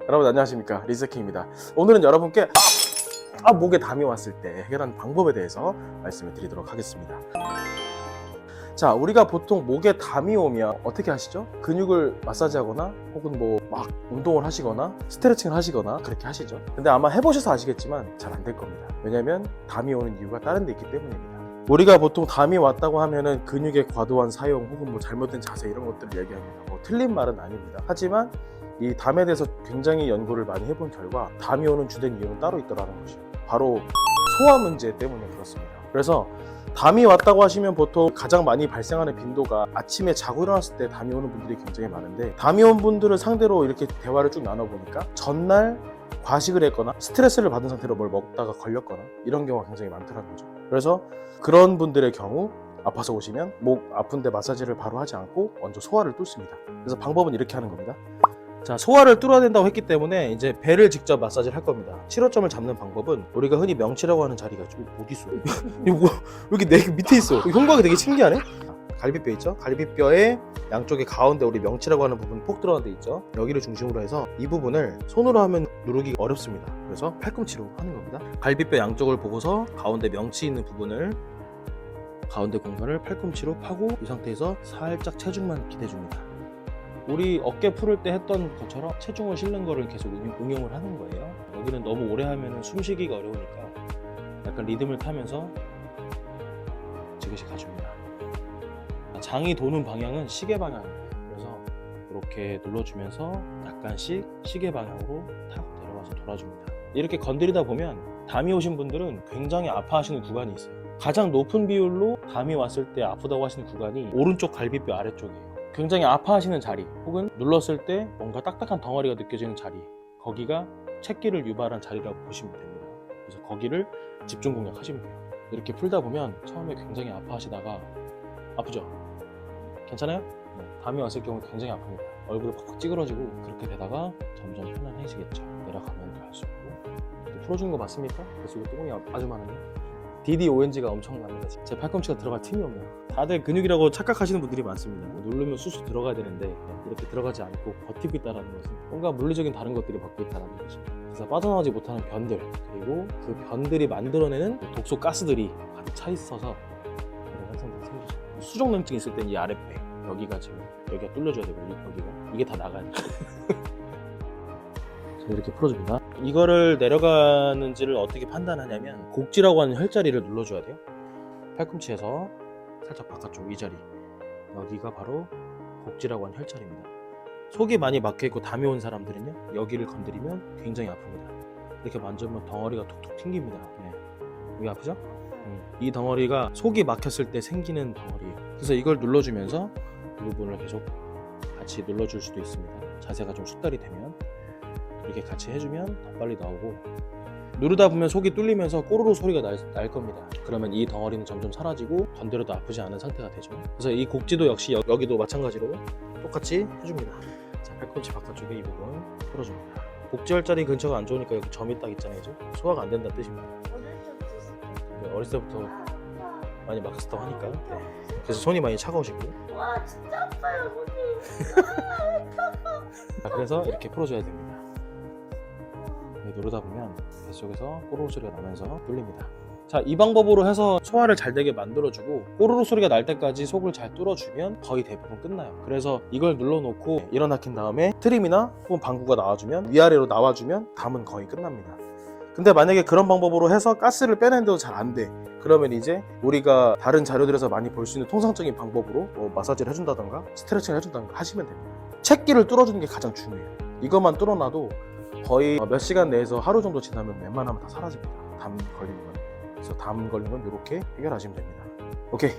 여러분 안녕하십니까, 리스킹입니다. 오늘은 여러분께 목에 담이 왔을 때 해결하는 방법에 대해서 말씀을 드리도록 하겠습니다. 자, 우리가 보통 목에 담이 오면 어떻게 하시죠? 근육을 마사지하거나 혹은 막 운동을 하시거나 스트레칭을 하시거나 그렇게 하시죠. 근데 아마 해보셔서 아시겠지만 잘 안 될 겁니다. 왜냐면 담이 오는 이유가 다른 데 있기 때문입니다. 우리가 보통 담이 왔다고 하면은 근육의 과도한 사용 혹은 잘못된 자세 이런 것들을 얘기합니다. 틀린 말은 아닙니다. 하지만 이 담에 대해서 굉장히 연구를 많이 해본 결과 담이 오는 주된 이유는 따로 있더라는 것이죠. 바로 소화 문제 때문에 그렇습니다. 그래서 담이 왔다고 하시면 보통 가장 많이 발생하는 빈도가 아침에 자고 일어났을 때 담이 오는 분들이 굉장히 많은데, 담이 온 분들을 상대로 이렇게 대화를 쭉 나눠보니까 전날 과식을 했거나 스트레스를 받은 상태로 뭘 먹다가 걸렸거나 이런 경우가 굉장히 많더라는 거죠. 그래서 그런 분들의 경우 아파서 오시면 목 아픈데 마사지를 바로 하지 않고 먼저 소화를 뚫습니다. 그래서 방법은 이렇게 하는 겁니다. 자, 소화를 뚫어야 된다고 했기 때문에 이제 배를 직접 마사지를 할 겁니다. 치료점을 잡는 방법은 우리가 흔히 명치라고 하는 자리가 어디 있어? 이거 여기 내 밑에 있어. 흉곽이 되게 신기하네. 갈비뼈 있죠? 갈비뼈의 양쪽에 가운데 우리 명치라고 하는 부분 폭 들어간 데 있죠? 여기를 중심으로 해서 이 부분을 손으로 하면 누르기가 어렵습니다. 그래서 팔꿈치로 하는 겁니다. 갈비뼈 양쪽을 보고서 가운데 명치 있는 부분을, 가운데 공간을 팔꿈치로 파고 이 상태에서 살짝 체중만 기대줍니다. 우리 어깨 풀을 때 했던 것처럼 체중을 실는 거를 계속 응용을 하는 거예요. 여기는 너무 오래 하면 숨쉬기가 어려우니까 약간 리듬을 타면서 지그시 가줍니다. 장이 도는 방향은 시계 방향입니다. 그래서 이렇게 눌러주면서 약간씩 시계 방향으로 탁 내려와서 돌아줍니다. 이렇게 건드리다 보면 담이 오신 분들은 굉장히 아파하시는 구간이 있어요. 가장 높은 비율로 담이 왔을 때 아프다고 하시는 구간이 오른쪽 갈비뼈 아래쪽이에요. 굉장히 아파하시는 자리 혹은 눌렀을 때 뭔가 딱딱한 덩어리가 느껴지는 자리, 거기가 채기를 유발한 자리라고 보시면 됩니다. 그래서 거기를 집중 공략하시면 돼요. 이렇게 풀다 보면 처음에 굉장히 아파하시다가, 아프죠? 괜찮아요? 네, 담이 왔을 경우 굉장히 아픕니다. 얼굴이 팍팍 찌그러지고 그렇게 되다가 점점 편안해지겠죠. 내려가면 갈수록. 풀어주는 거 맞습니까? 그래서 똥이 아주 많으네요. DDONG가 엄청납니다. 제 팔꿈치가 들어갈 틈이 없네요. 다들 근육이라고 착각하시는 분들이 많습니다. 누르면 쑥쑥 들어가야 되는데 이렇게 들어가지 않고 버티고 있다는 것은 뭔가 물리적인 다른 것들이 벗고 있다는 것입니다. 그래서 빠져나오지 못하는 변들, 그리고 그 변들이 만들어내는 독소 가스들이 가득 차 있어서 이런 현상들이 생기죠. 수족냉증 있을 땐 이 아랫배, 여기가 지금 여기가 뚫려줘야 되고 여기가 이게 다 나가야 돼요. 이렇게 풀어줍니다. 이거를 내려가는지를 어떻게 판단하냐면 곡지라고 하는 혈자리를 눌러줘야 돼요. 팔꿈치에서 살짝 바깥쪽 이 자리, 여기가 바로 곡지라고 하는 혈자리입니다. 속이 많이 막혀있고 담이 온 사람들은요, 여기를 건드리면 굉장히 아픕니다. 이렇게 만져보면 덩어리가 툭툭 튕깁니다. 네. 여기 아프죠? 이 덩어리가 속이 막혔을 때 생기는 덩어리예요. 그래서 이걸 눌러주면서 이 부분을 계속 같이 눌러줄 수도 있습니다. 자세가 좀 숙달이 되면 이렇게 같이 해주면 더 빨리 나오고, 누르다 보면 속이 뚫리면서 꼬르르 소리가 날 겁니다. 그러면 이 덩어리는 점점 사라지고 건드려도 아프지 않은 상태가 되죠. 그래서 이 곡지도 역시 여기도 마찬가지로 똑같이 해줍니다. 자, 팔꿈치 바깥쪽에 이 부분 풀어줍니다. 곡지 혈자리 근처가 안 좋으니까 여기 점이 딱 있잖아요. 소화가 안 된다는 뜻입니다. 어렸을 때부터 많이 막혔다고 하니까. 네. 그래서 손이 많이 차가우시고. 와, 진짜 아파요, 손이. 자, 그래서 이렇게 풀어줘야 됩니다. 누르다 보면 뱃속에서 꼬르르 소리가 나면서 뚫립니다. 자, 이 방법으로 해서 소화를 잘 되게 만들어주고 꼬르르 소리가 날 때까지 속을 잘 뚫어주면 거의 대부분 끝나요. 그래서 이걸 눌러놓고 일어나킨 다음에 트림이나 혹은 방구가 나와주면, 위아래로 나와주면 담은 거의 끝납니다. 근데 만약에 그런 방법으로 해서 가스를 빼내는데도 잘 안 돼, 그러면 이제 우리가 다른 자료들에서 많이 볼 수 있는 통상적인 방법으로 마사지를 해준다던가 스트레칭을 해준다던가 하시면 됩니다. 채기를 뚫어주는 게 가장 중요해요. 이것만 뚫어놔도 거의 몇 시간 내에서 하루 정도 지나면 웬만하면 다 사라집니다. 담 걸리는 건. 그래서 담 걸리는 건 이렇게 해결하시면 됩니다. 오케이.